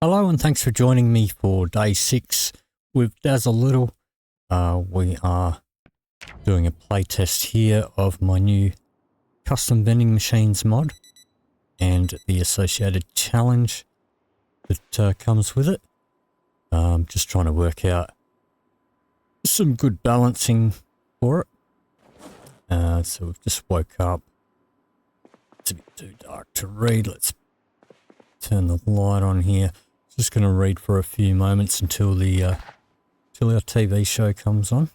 Hello and thanks for joining me for day 6 with Dazza Little. We are doing a playtest here of my new Custom Vending Machines mod and the associated challenge that comes with it. Just trying to work out some good balancing for it. So we've just woke up. It's a bit too dark to read. Let's turn the light on here. Just going to read for a few moments until the till our TV show comes on.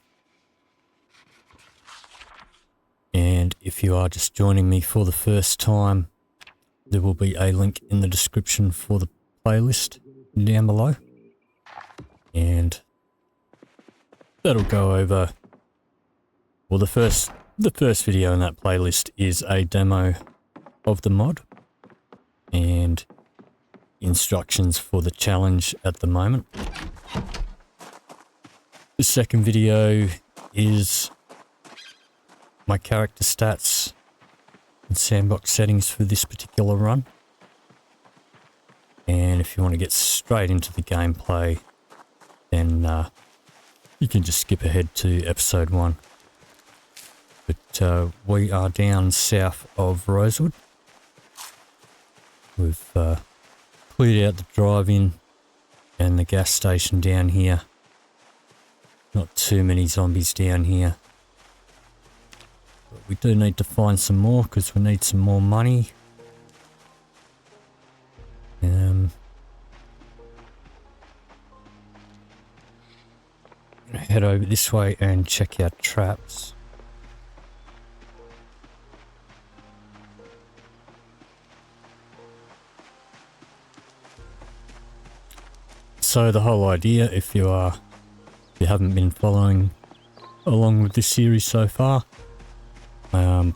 And if you are just joining me for the first time, there will be a link in the description for the playlist down below. And that'll go over, well, the first video in that playlist is a demo of the mod and instructions for the challenge at the moment. The second video is my character stats and sandbox settings for this particular run. And if you want to get straight into the gameplay, then you can just skip ahead to episode 1. But we are down south of Rosewood. We've cleared out the drive-in and the gas station down here. Not too many zombies down here. But we do need to find some more because we need some more money. I'm gonna head over this way and check out traps. So the whole idea, if you haven't been following along with this series so far, the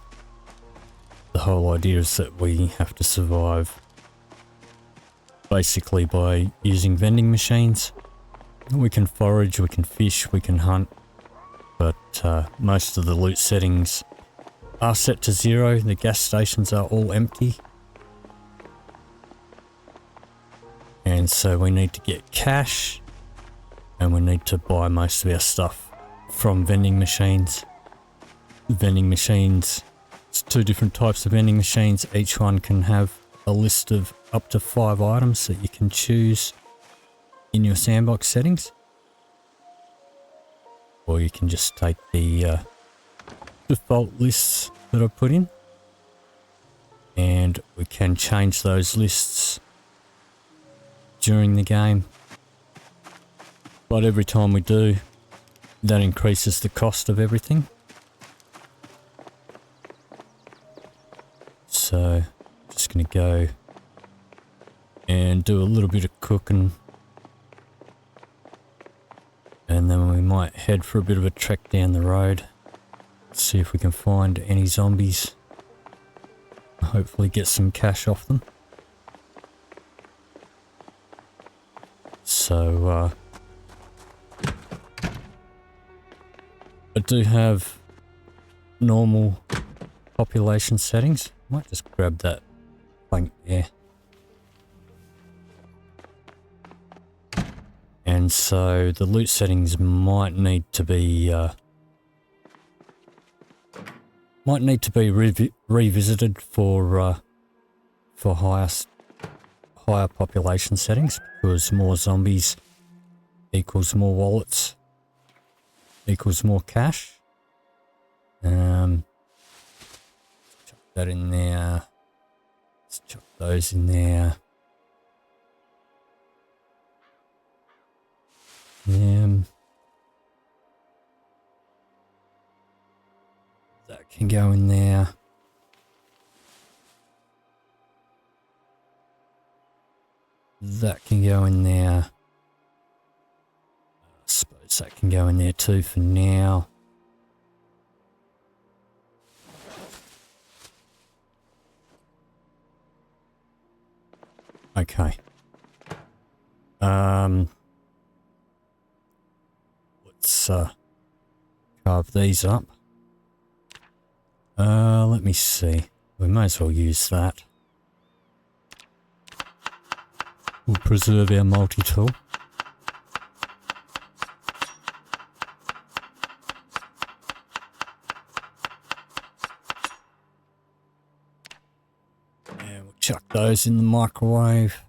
whole idea is that we have to survive basically by using vending machines. We can forage, we can fish, we can hunt, but most of the loot settings are set to 0. The gas stations are all empty. And so we need to get cash, and we need to buy most of our stuff from vending machines. Vending machines, it's 2 different types of vending machines. Each one can have a list of up to 5 items that you can choose in your sandbox settings. Or you can just take the default lists that I've put in, and we can change those lists during the game, but every time we do, that increases the cost of everything. So just gonna go and do a little bit of cooking, and then we might head for a bit of a trek down the road, see if we can find any zombies, hopefully get some cash off them. So, I do have normal population settings. Might just grab that plank there. And so the loot settings might need to be revisited for higher population settings, because more zombies equals more wallets equals more cash. Chuck that in there. Let's chuck those in there. That can go in there. That can go in there. I suppose that can go in there too for now. Okay. Let's carve these up. Let me see. We may as well use that. We'll preserve our multi-tool. And we'll chuck those in the microwave.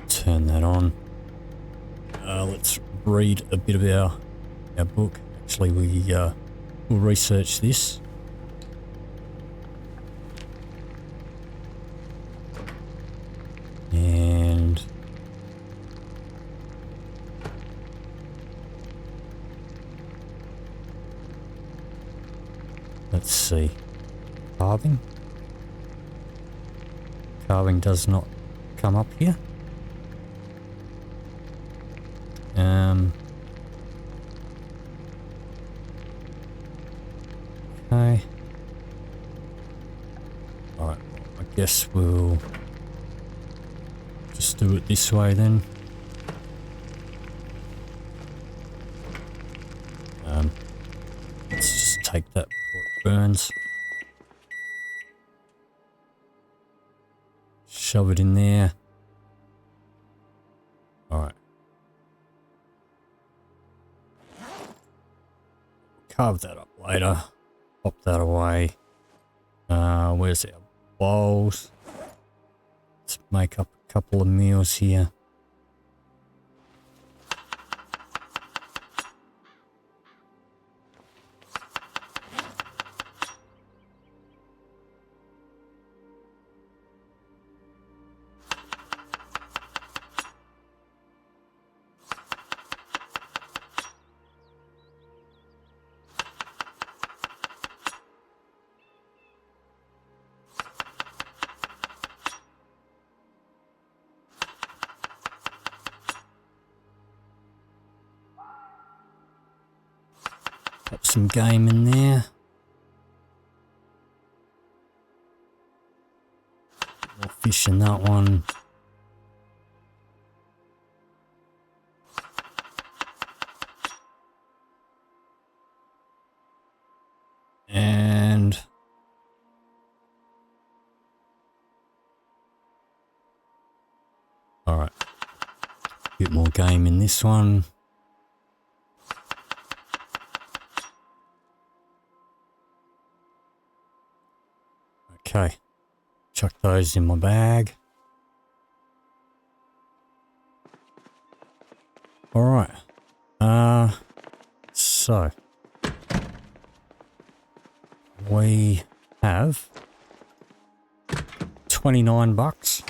Turn that on. Let's read a bit of our book. Actually, we'll research this. And let's see. Carving. Carving does not come up here. Okay. Alright, I guess we'll just do it this way then. Let's just take that before it burns. Shove it in there. Alright. Carve that up later. Pop that away. Where's our bowls? Let's make up a couple of meals here. Pop some game in there. More fish in that one. And all right, bit more game in this one. Okay, chuck those in my bag. All right. So we have $29.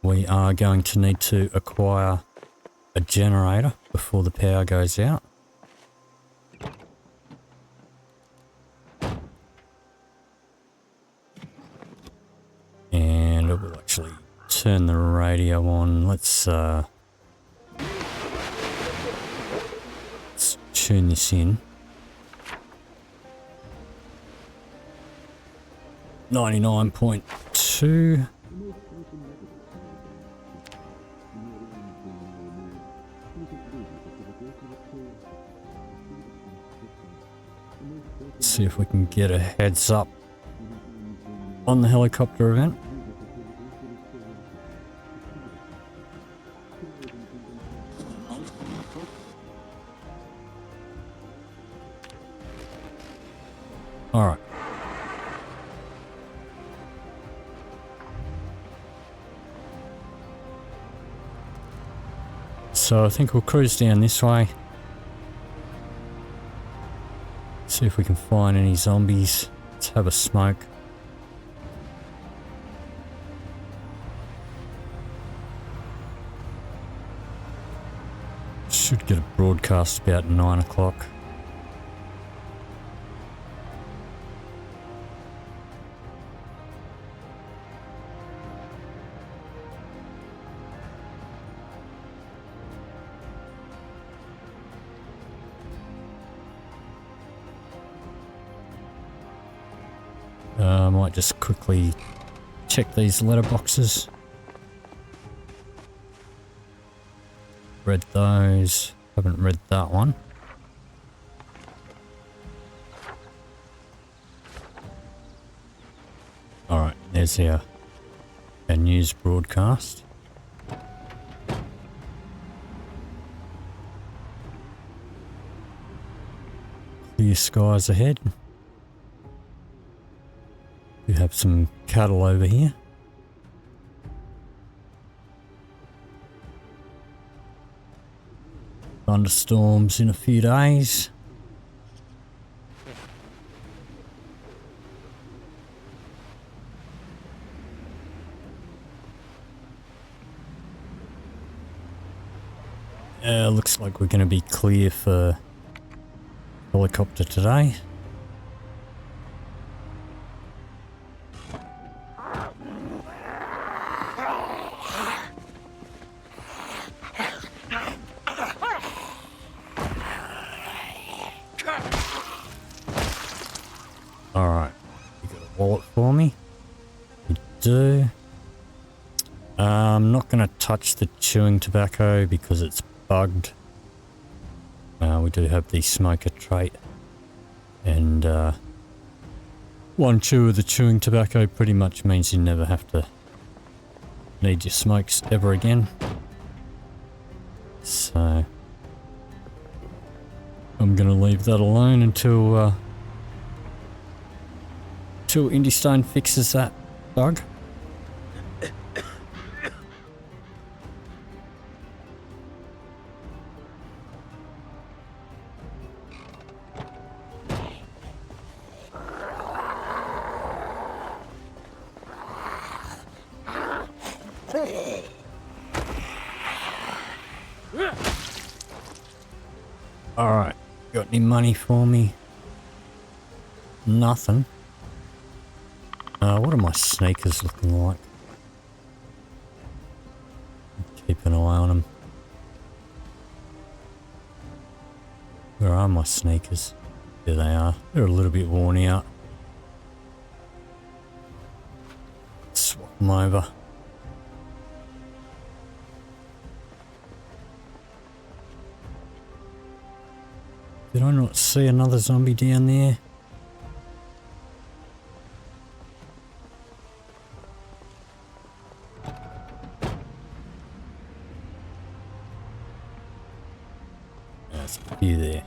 We are going to need to acquire a generator before the power goes out. And I will actually turn the radio on. Let's tune this in. 99.2. See if we can get a heads up on the helicopter event. All right. So I think we'll cruise down this way. See if we can find any zombies. Let's have a smoke. Should get a broadcast about 9 o'clock. I might just quickly check these letterboxes. Read those. Haven't read that one. There's our news broadcast. Clear skies ahead. We have some cattle over here. Thunderstorms in a few days. Looks like we're going to be clear for helicopter today. Alright, you got a wallet for me? You do. I'm not going to touch the chewing tobacco because it's bugged. We do have the smoker trait, and one chew of the chewing tobacco pretty much means you never have to need your smokes ever again. So I'm going to leave that alone until Indystone fixes that bug. Alright, got any money for me? Nothing. What are my sneakers looking like? Keep an eye on them. Where are my sneakers? There they are. They're a little bit worn out. Swap them over. Did I not see another zombie down there? There's a few there.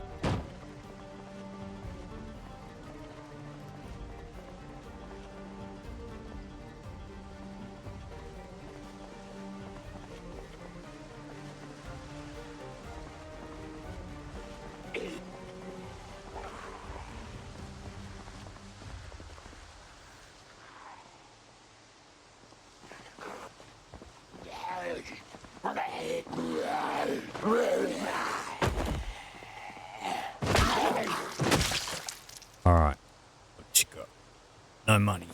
Alright, what you got? No money.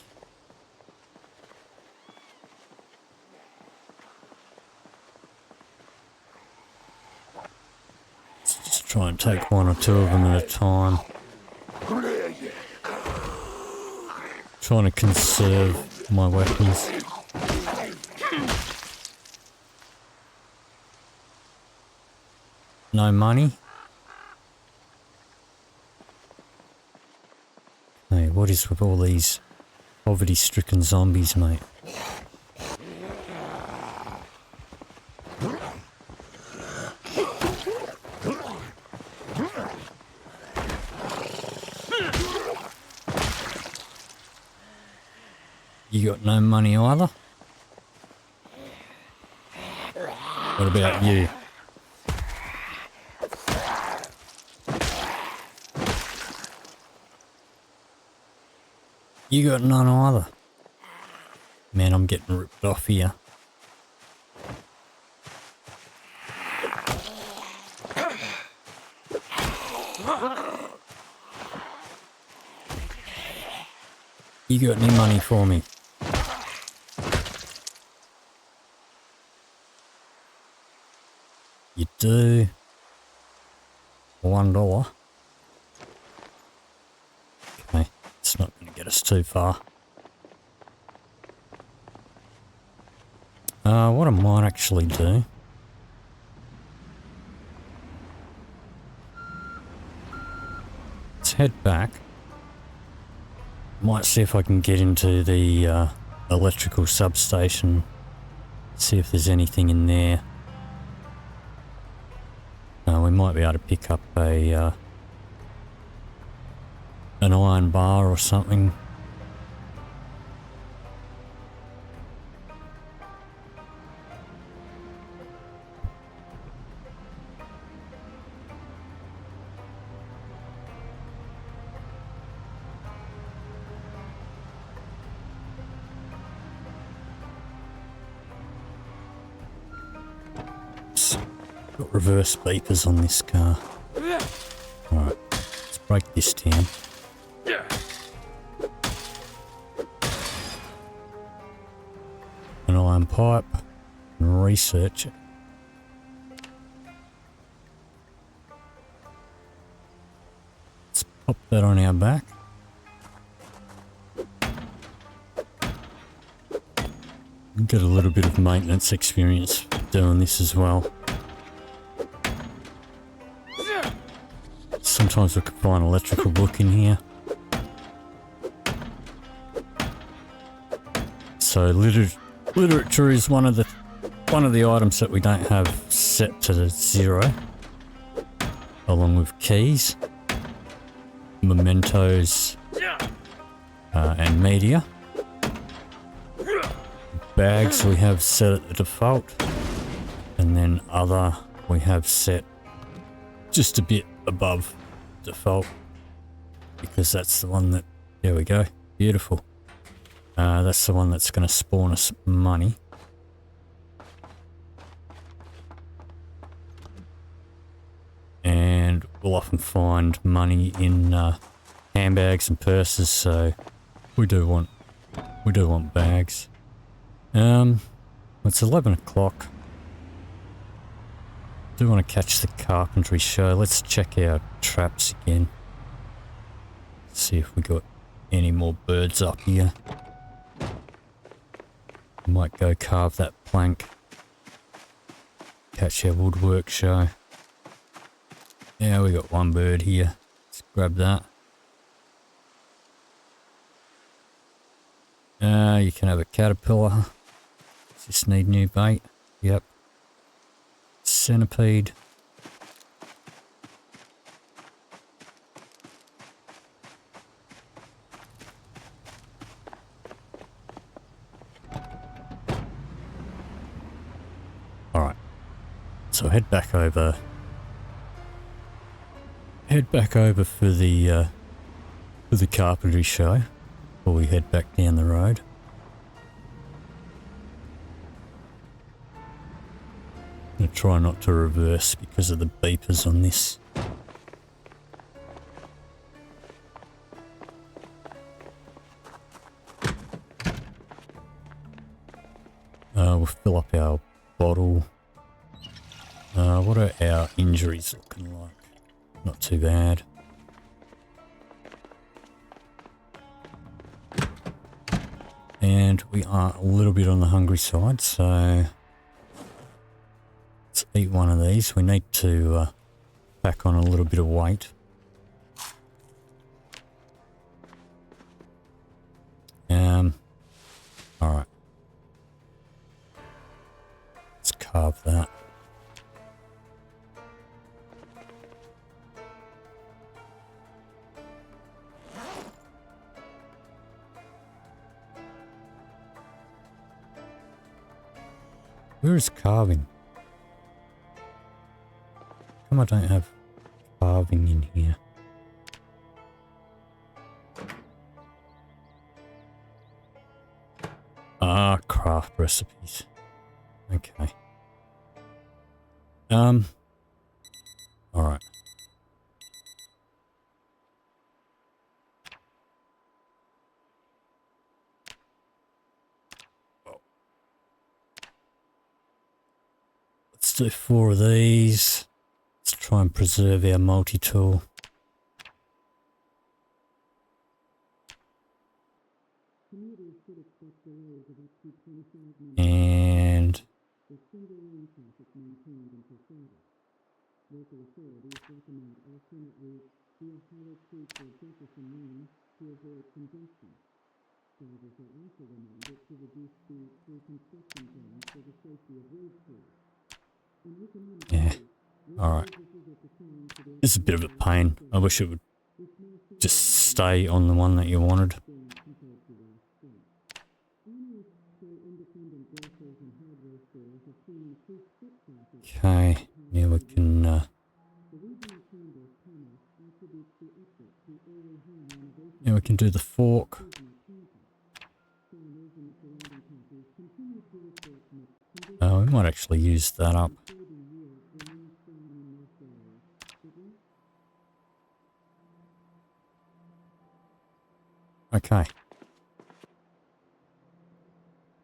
Let's just try and take one or two of them at a time. Trying to conserve my weapons. No money? Hey, what is with all these poverty-stricken zombies, mate? You got no money either? What about you? You got none either. Man, I'm getting ripped off here. You got any money for me? You do. $1. Okay, it's not going to get us too far. What I might actually do. Let's head back. Might see if I can get into the electrical substation. See if there's anything in there. We might be able to pick up a an iron bar or something. Got reverse beepers on this car. Alright, let's break this down. An iron pipe and research it. Let's pop that on our back. Get a little bit of maintenance experience doing this as well. Sometimes we can find electrical book in here. So literature is one of the items that we don't have set to 0, along with keys, mementos, and media. Bags we have set at the default, and then other we have set just a bit above default, because that's the one that, there we go, beautiful. That's the one that's going to spawn us money. And we'll often find money in handbags and purses, so we do want bags. It's 11 o'clock. Do want to catch the carpentry show. Let's check our traps again. See if we got any more birds up here. Might go carve that plank. Catch our woodwork show. Yeah, we got one bird here. Let's grab that. You can have a caterpillar. Just need new bait. Yep. Centipede. Alright. So head back over for the carpentry show before we head back down the road. I'm gonna try not to reverse because of the beepers on this. We'll fill up our bottle. What are our injuries looking like? Not too bad. And we are a little bit on the hungry side, so let's eat one of these. We need to pack on a little bit of weight. Alright. Let's carve that. Where is carving? Come, I don't have carving in here. Ah, craft recipes. Okay. Alright. Let's do 4 of these. Let's try and preserve our multi-tool. And Yeah. Alright. It's a bit of a pain. I wish it would just stay on the one that you wanted. Okay. Now we can now we can do the fork. We might actually use that up. Okay.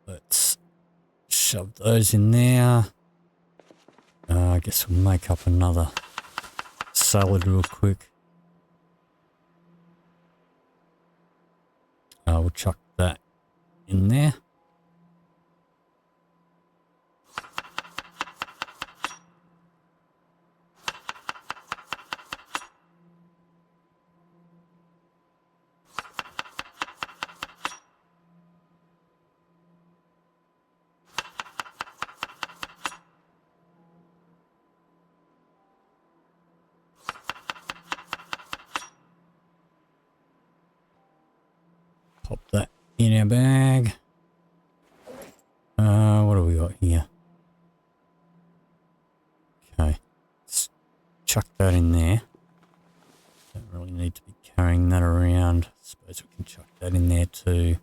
Let's shove those in there. I guess we'll make up another salad real quick. We'll chuck that in there. Pop that in our bag. What do we got here? Okay, let's chuck that in there. Don't really need to be carrying that around. I suppose we can chuck that in there too.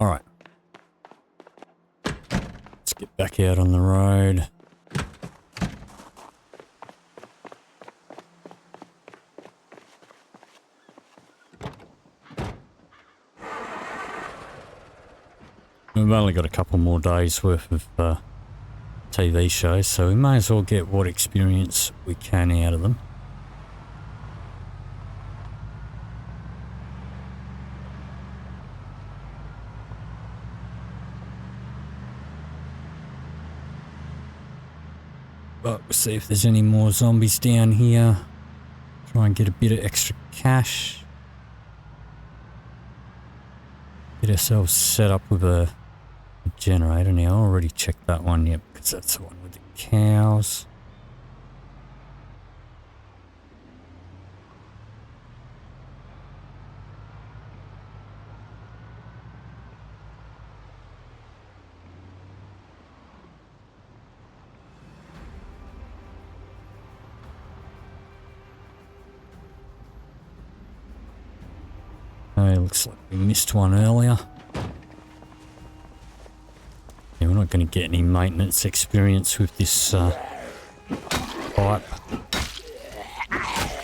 Alright. Let's get back out on the road. We've only got a couple more days worth of TV shows, so we may as well get what experience we can out of them. But we'll see if there's any more zombies down here. Try and get a bit of extra cash. Get ourselves set up with a generator now. I already checked that one, yep, because that's the one with the cows. Okay, looks like we missed one earlier. Yeah, we're not going to get any maintenance experience with this pipe.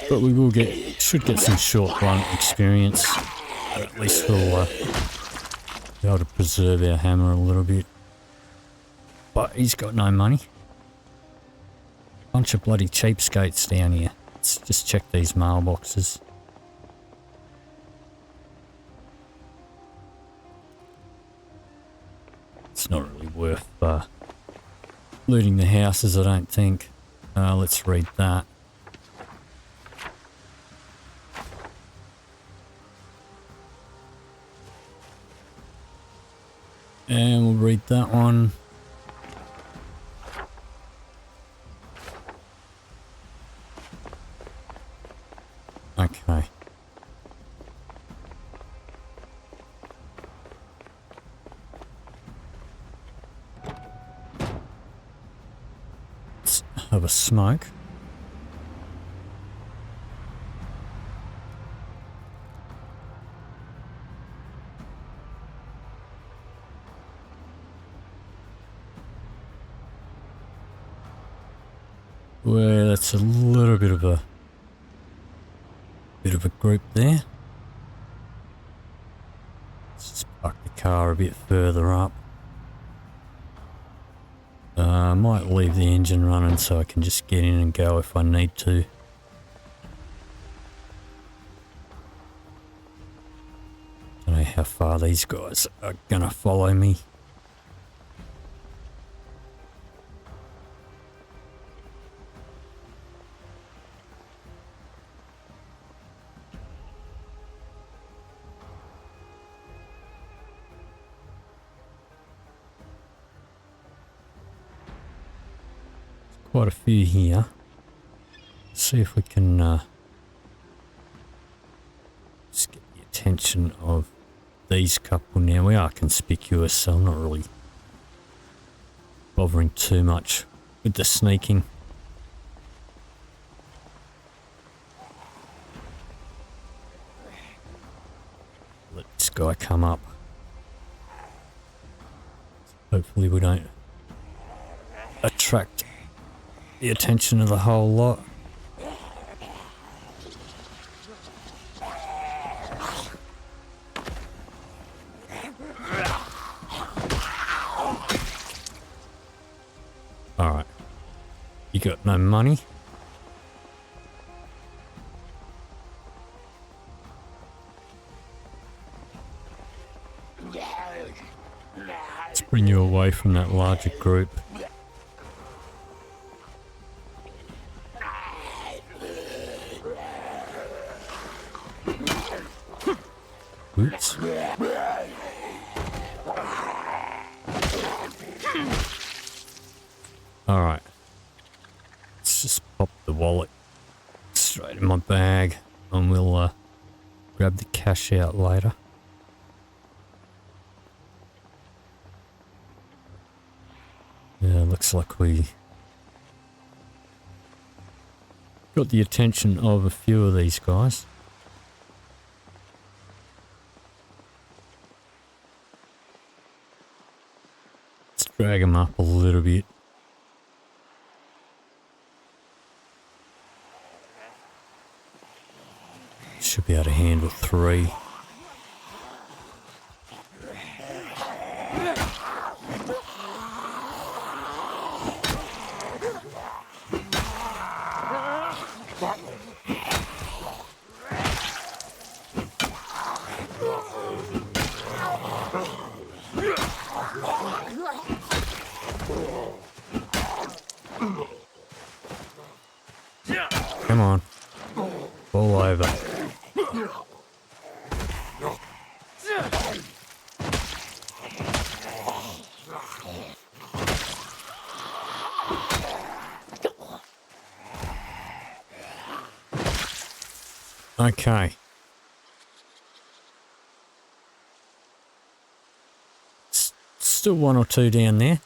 But we will should get some short run experience. At least we'll be able to preserve our hammer a little bit. But he's got no money. Bunch of bloody cheapskates down here. Let's just check these mailboxes. It's not really worth looting the houses, I don't think. Let's read that. And we'll read that one. Okay. Let's have a smoke. Well, that's a little bit of a group there. Let's just park the car a bit further up. I might leave the engine running so I can just get in and go if I need to. Don't know how far these guys are gonna follow me. quite a few here. See if we can just get the attention of these couple now. We are conspicuous, so I'm not really bothering too much with the sneaking. Let this guy come up. Hopefully we don't attract the attention of the whole lot. Alright. You got no money? Let's bring you away from that larger group. Oops. Alright. Let's just pop the wallet straight in my bag and we'll grab the cash out later. Yeah, looks like we got the attention of a few of these guys. Let's drag them up a little bit. Should be able to handle 3. Come on. Fall over. Okay. Still 1 or 2 down there.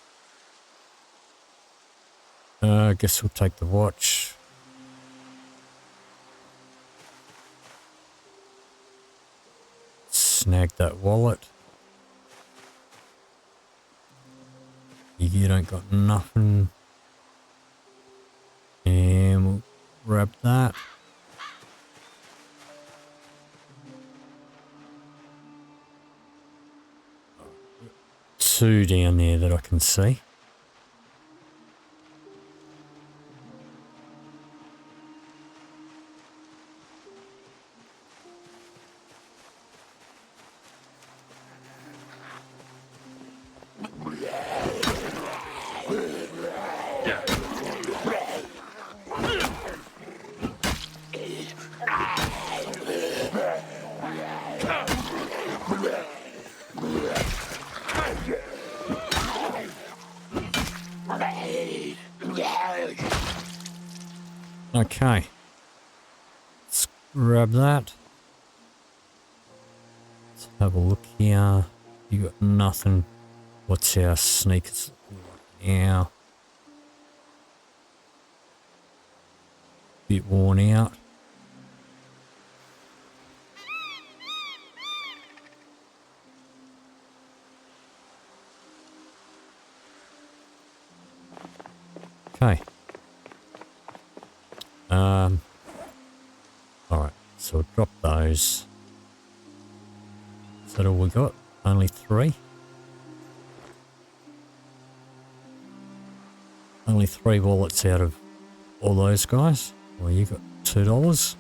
I guess we'll take the watch. Snag that wallet. You don't got nothing. And we'll grab that. Two down there that I can see. Okay, let's grab that. Let's have a look here. You got nothing. What's our sneakers now? Bit worn out. Okay. Alright, so we'll drop those. Is that all we got? Only 3? Only 3 wallets out of all those guys. Well, you got $2.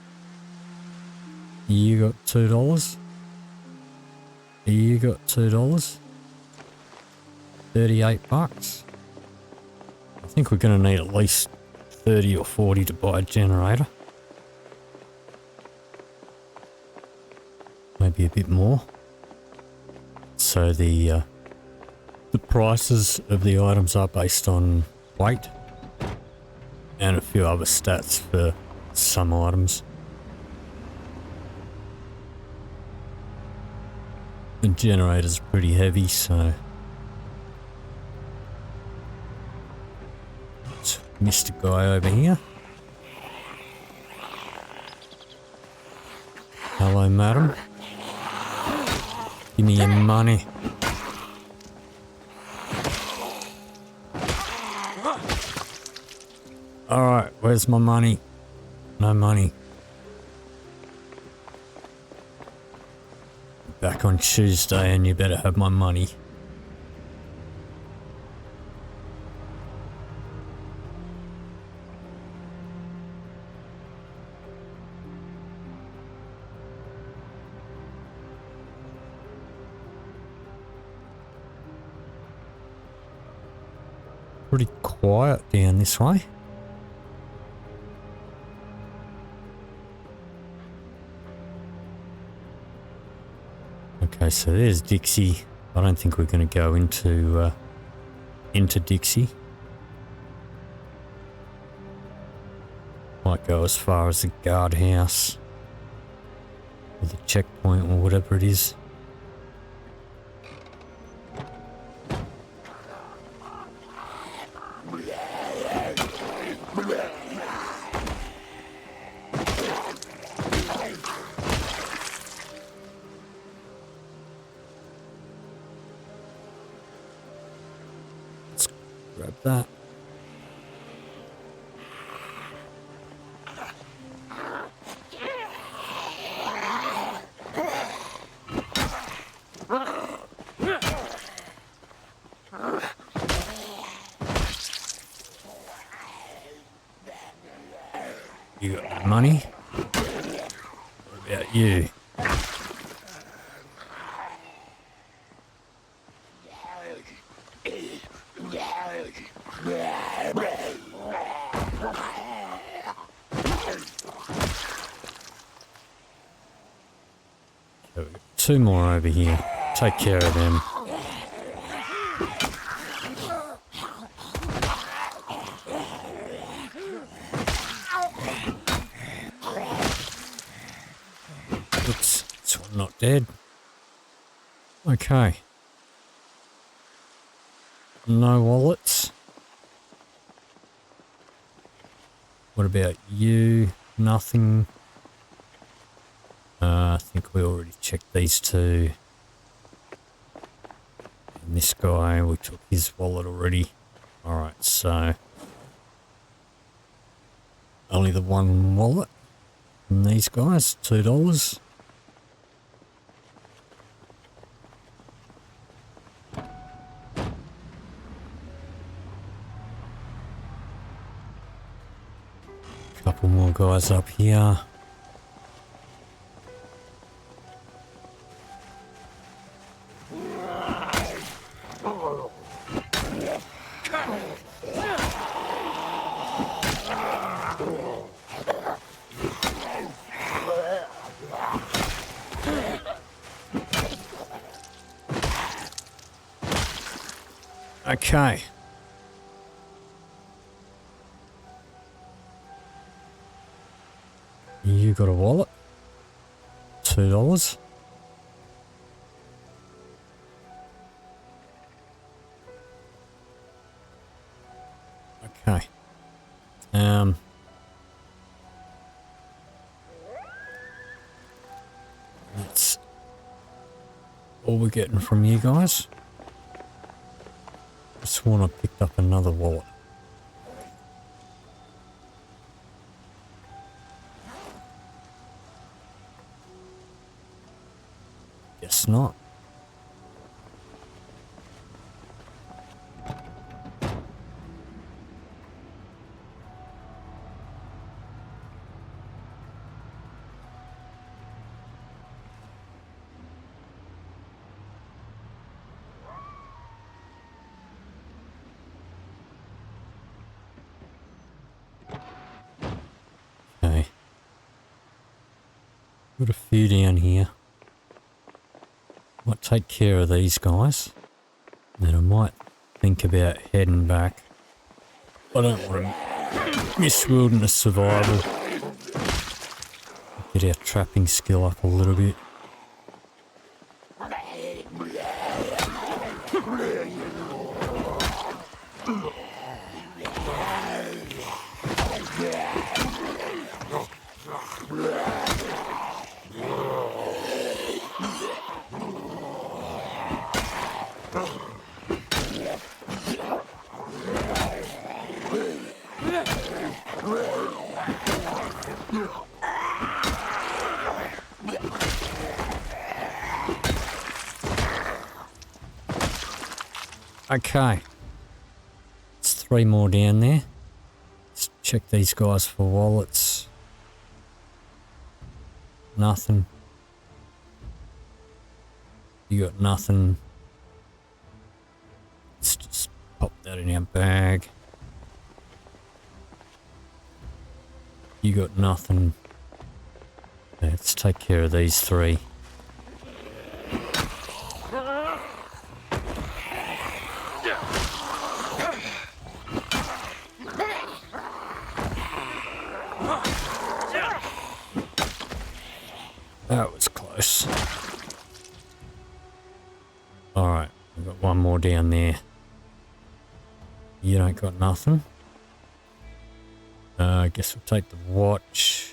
You got $2. You got $2. 38 bucks. I think we're going to need at least 30 or 40 to buy a generator. Maybe a bit more. So the prices of the items are based on weight. And a few other stats for some items. The generator's pretty heavy, so let's miss the guy over here. Hello, madam. Give me your money. Alright, where's my money? No money. Back on Tuesday and you better have my money. Pretty quiet down this way. Okay, so there's Dixie. I don't think we're going to go into Dixie. Might go as far as the guardhouse or the checkpoint or whatever it is. Grab that. You got money? What about you? So we've got two more over here. Take care of them. Oops, this one not dead. Okay. No wallets. What about you? Nothing. I think we already checked these two. And this guy, we took his wallet already. Alright, so only the one wallet from these guys, $2. Couple more guys up here. Okay. You got a wallet? $2. Okay. That's all we're getting from you guys. I sworn I picked up another wallet. Guess not. Okay. Got a few down here. Might take care of these guys. Then I might think about heading back. I don't want to Miss Wilderness Survival. Get our trapping skill up a little bit. Okay, it's 3 more down there. Let's check these guys for wallets. Nothing. You got nothing. Let's just pop that in our bag. You got nothing. Let's take care of these 3. That was close. Alright, we've got 1 more down there. You don't got nothing. I guess we'll take the watch.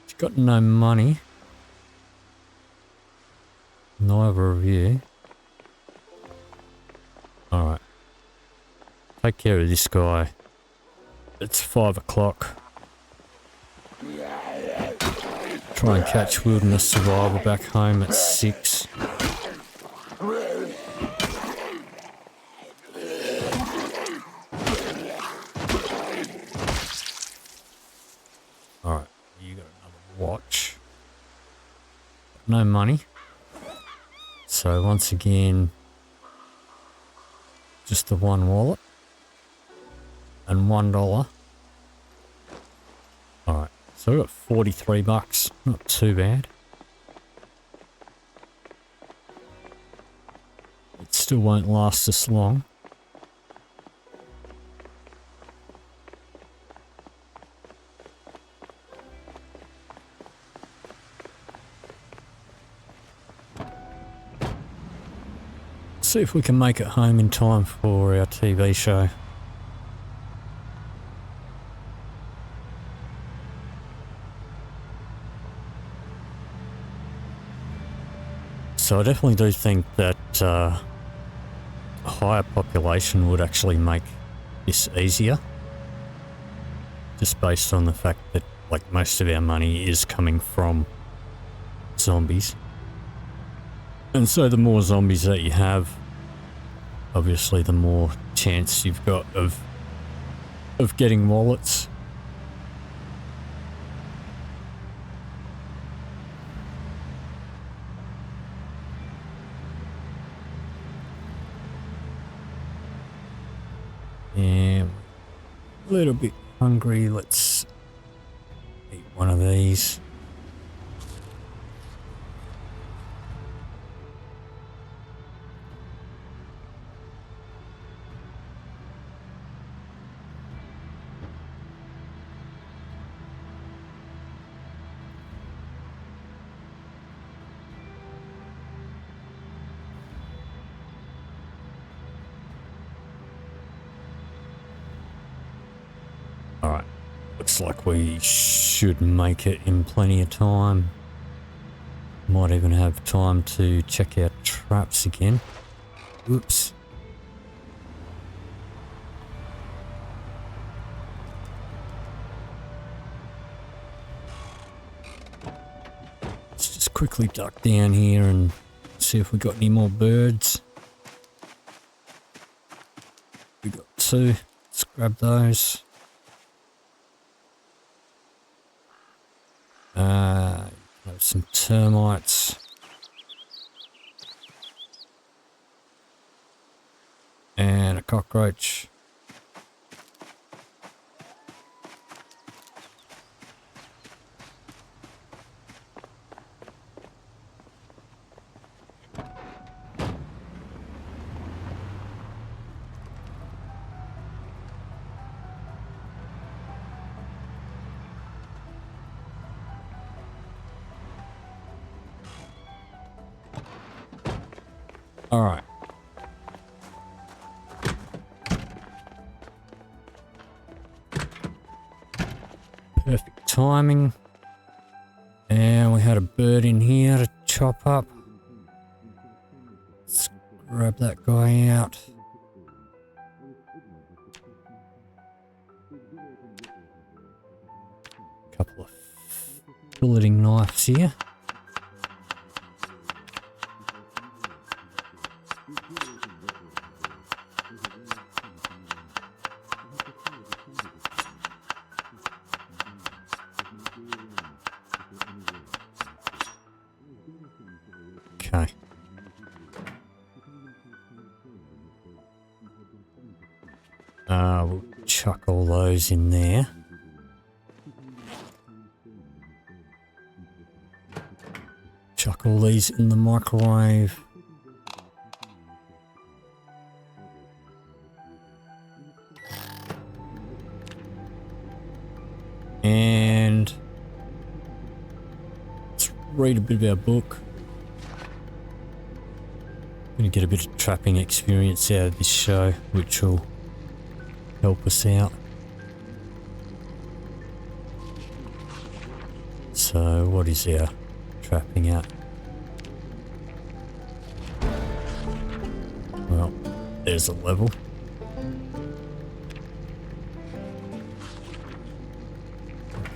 You've got no money. Neither of you. Alright. Take care of this guy. It's 5 o'clock. Try and catch Wilderness Survival back home at 6. Alright, you got another watch. No money. So once again, just the 1 wallet. And $1. Alright, so we've got 43 bucks. Not too bad. It still won't last us long. See if we can make it home in time for our TV show. So I definitely do think that a higher population would actually make this easier. Just based on the fact that like most of our money is coming from zombies. And so the more zombies that you have, obviously the more chance you've got of getting wallets. Yeah, a little bit hungry. Let's eat one of these. Alright, looks like we should make it in plenty of time. Might even have time to check out traps again. Oops. Let's just quickly duck down here and see if we got any more birds. We got 2. Let's grab those. Have some termites. And a cockroach. All right. Perfect timing. And we had a bird in here to chop up. Let's grab that guy out. Couple of filleting knives here. Okay. We'll chuck all those in there. Chuck all these in the microwave. And let's read a bit of our book. Gonna get a bit of trapping experience out of this show, which will help us out. So what is our trapping at? Well, there's a level.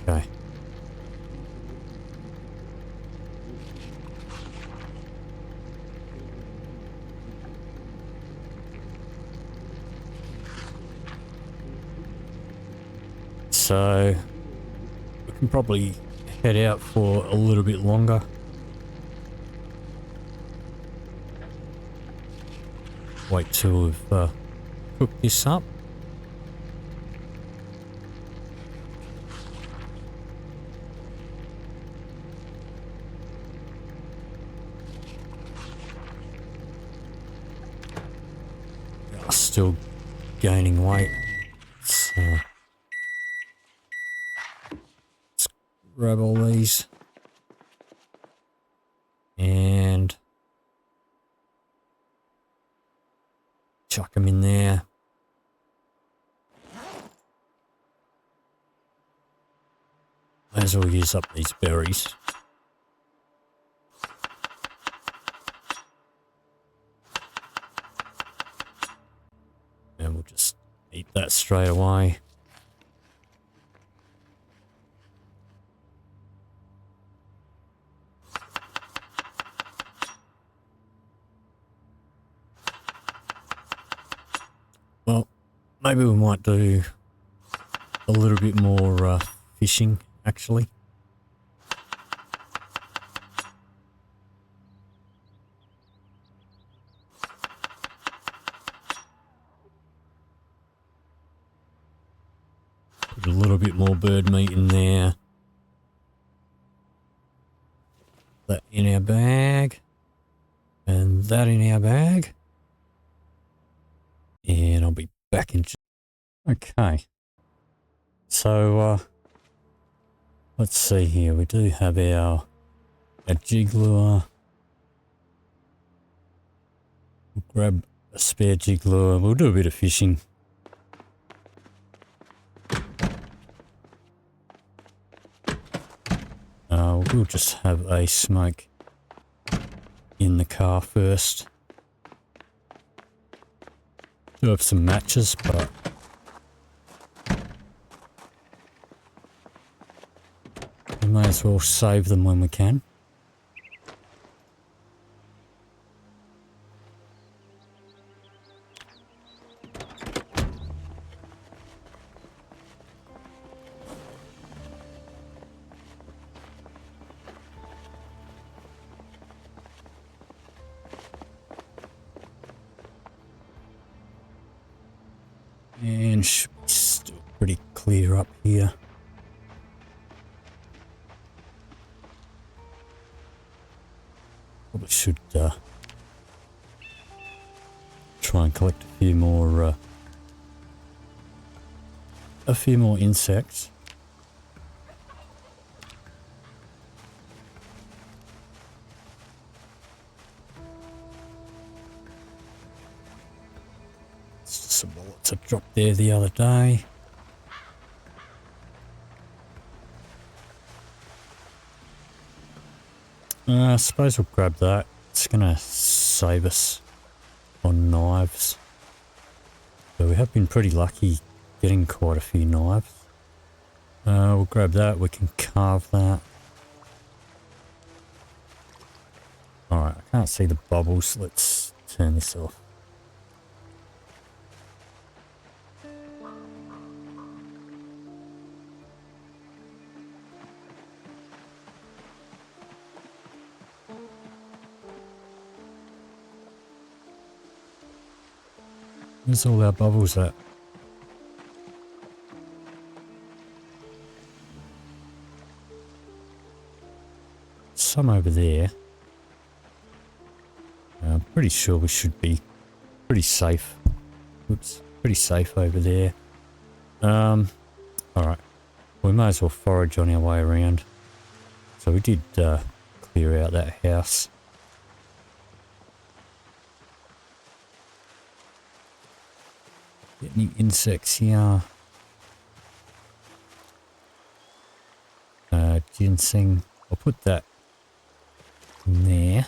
Okay. So we can probably head out for a little bit longer. Wait till we've cooked this up. Still gaining weight. So let's grab all these and chuck them in there. May as well use up these berries. And we'll just eat that straight away. Well, maybe we might do a little bit more fishing, actually. Put a little bit more bird meat in there. That in our bag. And that in our bag. And I'll be back in. Okay. So, let's see here. We do have our jig lure. We'll grab a spare jig lure. We'll do a bit of fishing. We'll just have a smoke in the car first. Do have some matches, but we may as well save them when we can. And should be still pretty clear up here. Probably should try and collect a few more insects. some bullets I dropped there the other day. I suppose we'll grab that. It's going to save us on knives. So we have been pretty lucky getting quite a few knives. We'll grab that. We can carve that. Alright, I can't see the bubbles. Let's turn this off. Where's all our bubbles at? Some over there. I'm pretty sure we should be pretty safe. Oops, pretty safe over there. Alright. We may as well forage on our way around. So we did clear out that house. Get any insects here. Ginseng. I'll put that in there.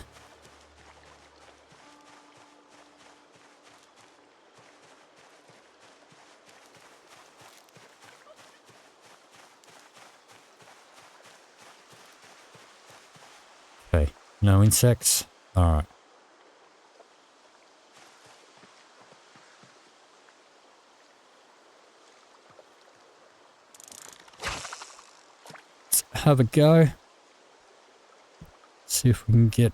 Okay, no insects. Alright. Have a go. See if we can get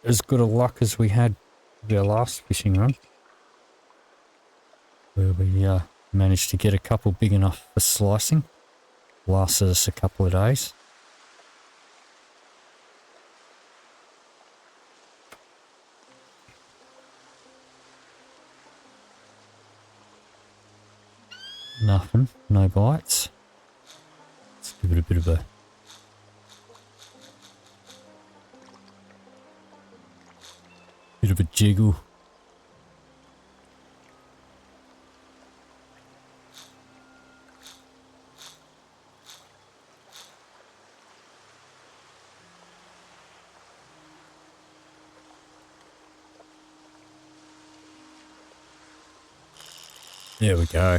as good a luck as we had with our last fishing run, where we managed to get a couple big enough for slicing. Lasted us a couple of days. Nothing, no bites. Let's give it a bit of a jiggle. There we go.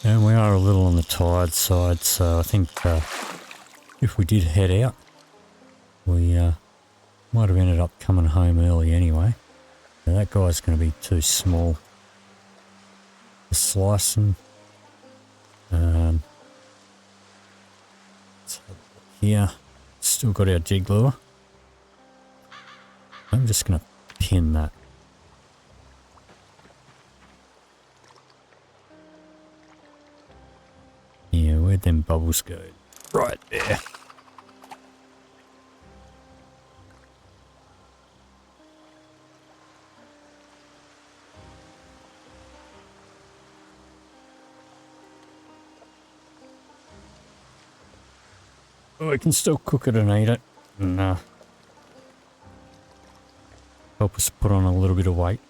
And we are a little on the tired side, so I think if we did head out, we might have ended up coming home early anyway. Now that guy's going to be too small to slice him. Let's have a look here. Still got our jig lure. I'm just going to pin that. Yeah, where'd them bubbles go? Right there. Oh, we can still cook it and eat it, and help us put on a little bit of weight.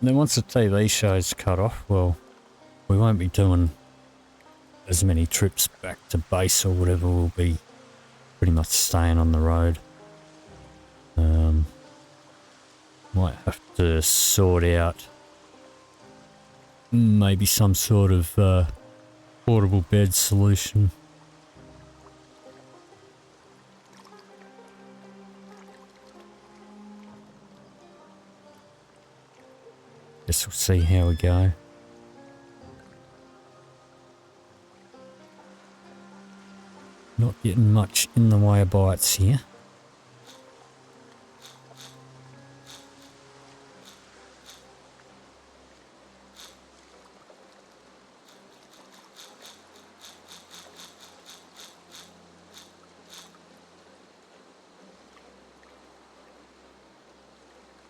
And then once the TV show's cut off, well, we won't be doing as many trips back to base or whatever. We'll be pretty much staying on the road. Might have to sort out maybe some sort of portable bed solution. Guess we'll see how we go. Not getting much in the way of bites here.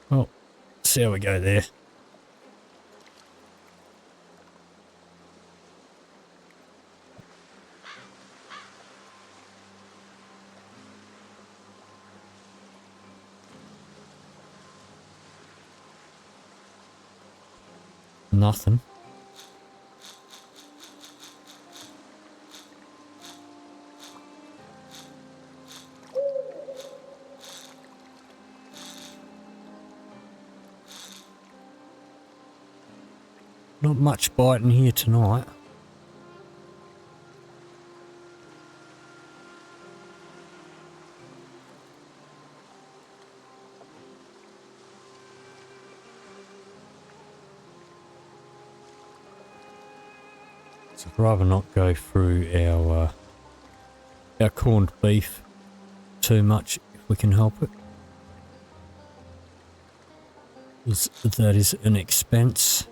Well, see how we go there. Nothing. Not much biting here tonight. So I'd rather not go through our corned beef too much if we can help it. That is an expense.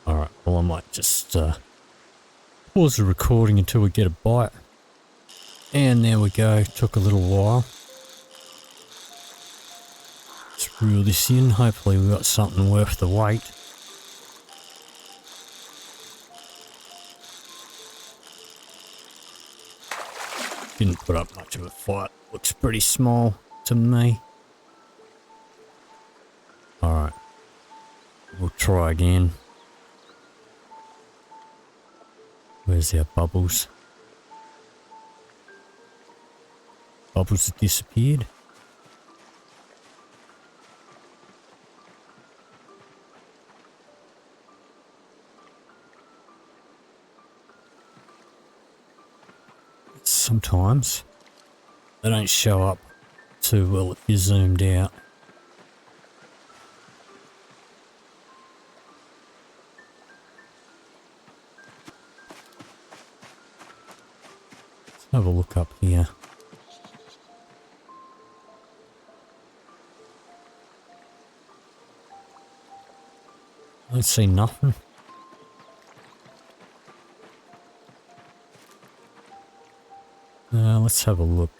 Alright, well I might just pause the recording until we get a bite. And there we go, took a little while. Let's reel this in, hopefully we got something worth the wait. Didn't put up much of a fight, looks pretty small to me. Alright, we'll try again. Where's our bubbles? Bubbles have disappeared. Sometimes they don't show up too well if you're zoomed out. Let's have a look up here. I don't see nothing. Let's have a look.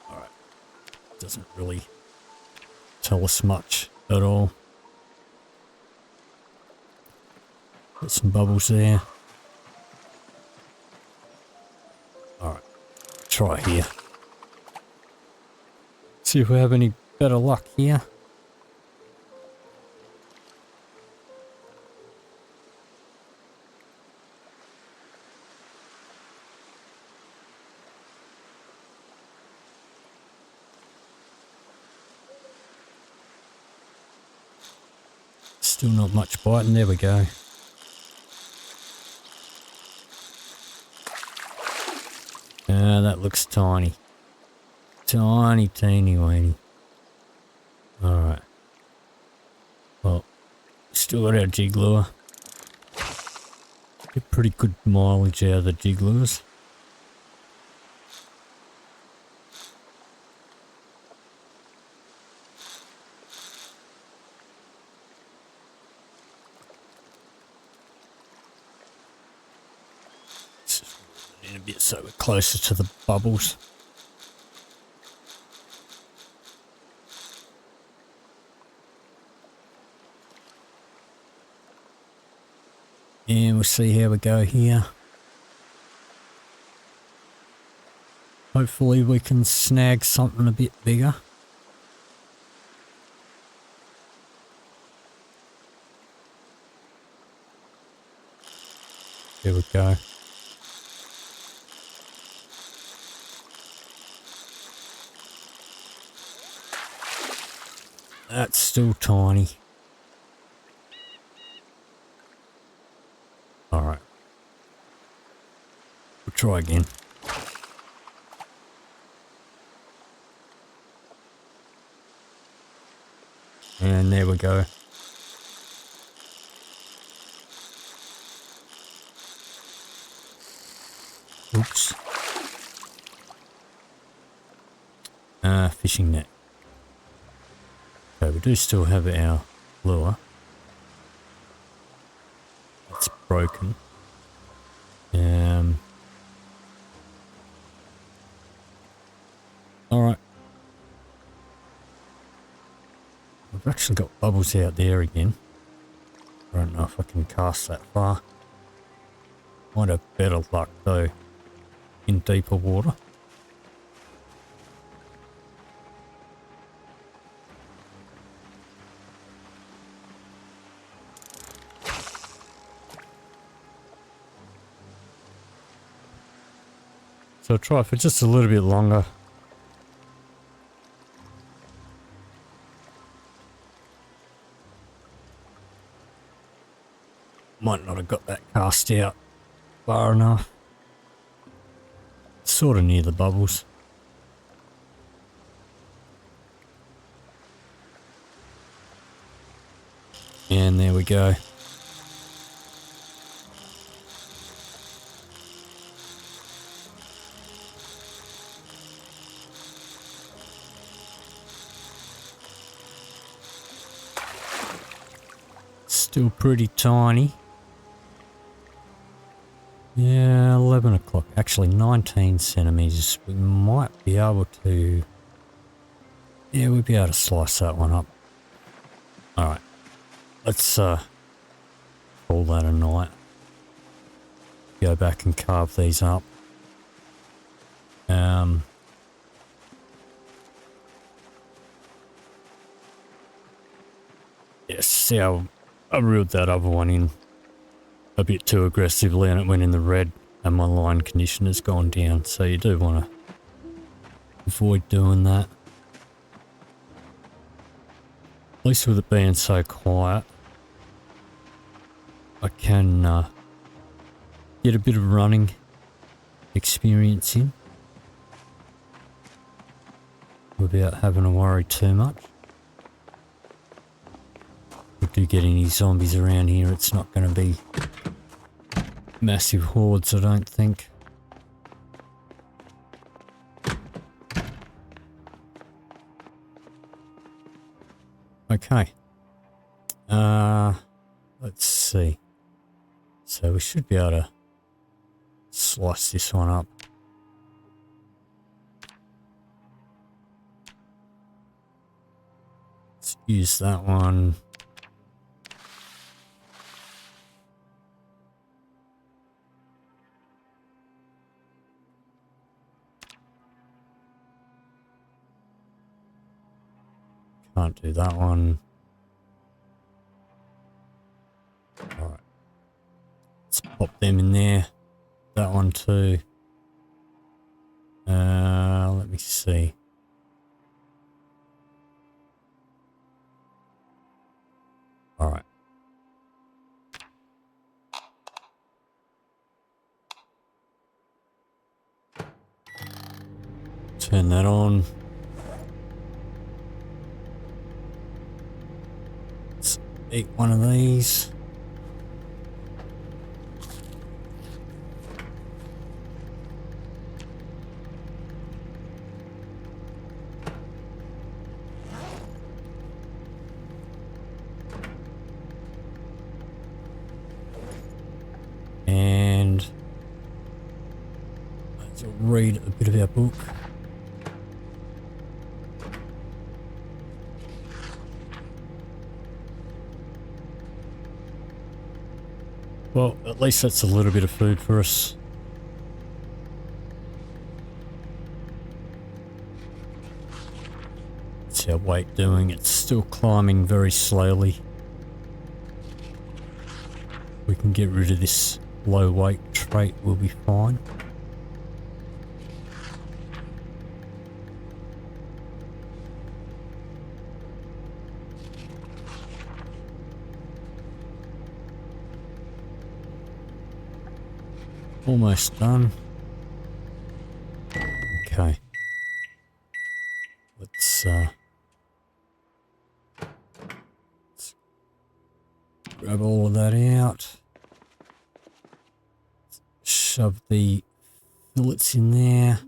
Alright. Doesn't really tell us much at all. Got some bubbles there. Alright. Try here. See if we have any better luck here. Still not much biting, there we go. That looks tiny. Tiny, teeny, weeny. Alright. Well, still got our jig lure. Get pretty good mileage out of the jig lures. In a bit so we're closer to the bubbles. And we'll see how we go here. Hopefully we can snag something a bit bigger. There we go. That's still tiny. Alright. We'll try again. And there we go. Oops. Fishing net. Okay, we do still have our lure. It's broken. Alright. I've actually got bubbles out there again. I don't know if I can cast that far. Might have better luck though in deeper water. So I'll try for just a little bit longer. Might not have got that cast out far enough. Sort of near the bubbles. And there we go. Still pretty tiny. Yeah, 11 o'clock. Actually, 19 centimeters. We might be able to... Yeah, we'll be able to slice that one up. Alright. Let's call that a night. Go back and carve these up. Yes, see how I reeled that other one in a bit too aggressively and it went in the red and my line conditioner's gone down, so you do want to avoid doing that. At least with it being so quiet, I can get a bit of running experience in without having to worry too much. If we do get any zombies around here, it's not going to be massive hordes, I don't think. Okay. Let's see. So we should be able to slice this one up. Let's use that one. Can't do that one. Alright. Let's pop them in there. That one too. Let me see. Alright. Turn that on. Let's eat one of these. And let's read a bit of our book. Well, at least that's a little bit of food for us. What's our weight doing? It's still climbing very slowly. We can get rid of this low weight trait, we'll be fine. Almost done. Okay. Let's grab all of that out. Shove the fillets in there.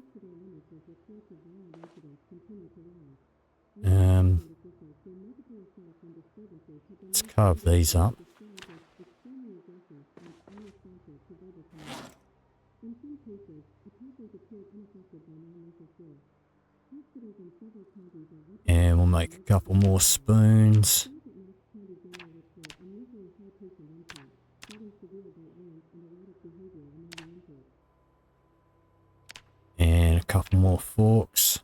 Let's carve these up. And we'll make a couple more spoons. And a couple more forks.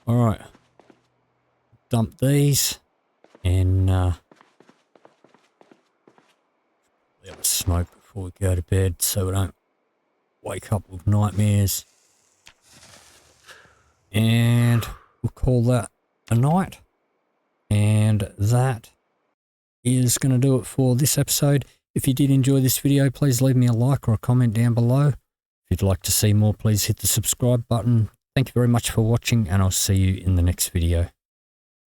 Alright. Dump these. And have a smoke before we go to bed so we don't wake up with nightmares. And we'll call that a night. And that is going to do it for this episode. If you did enjoy this video, please leave me a like or a comment down below. If you'd like to see more, please hit the subscribe button. Thank you very much for watching, and I'll see you in the next video.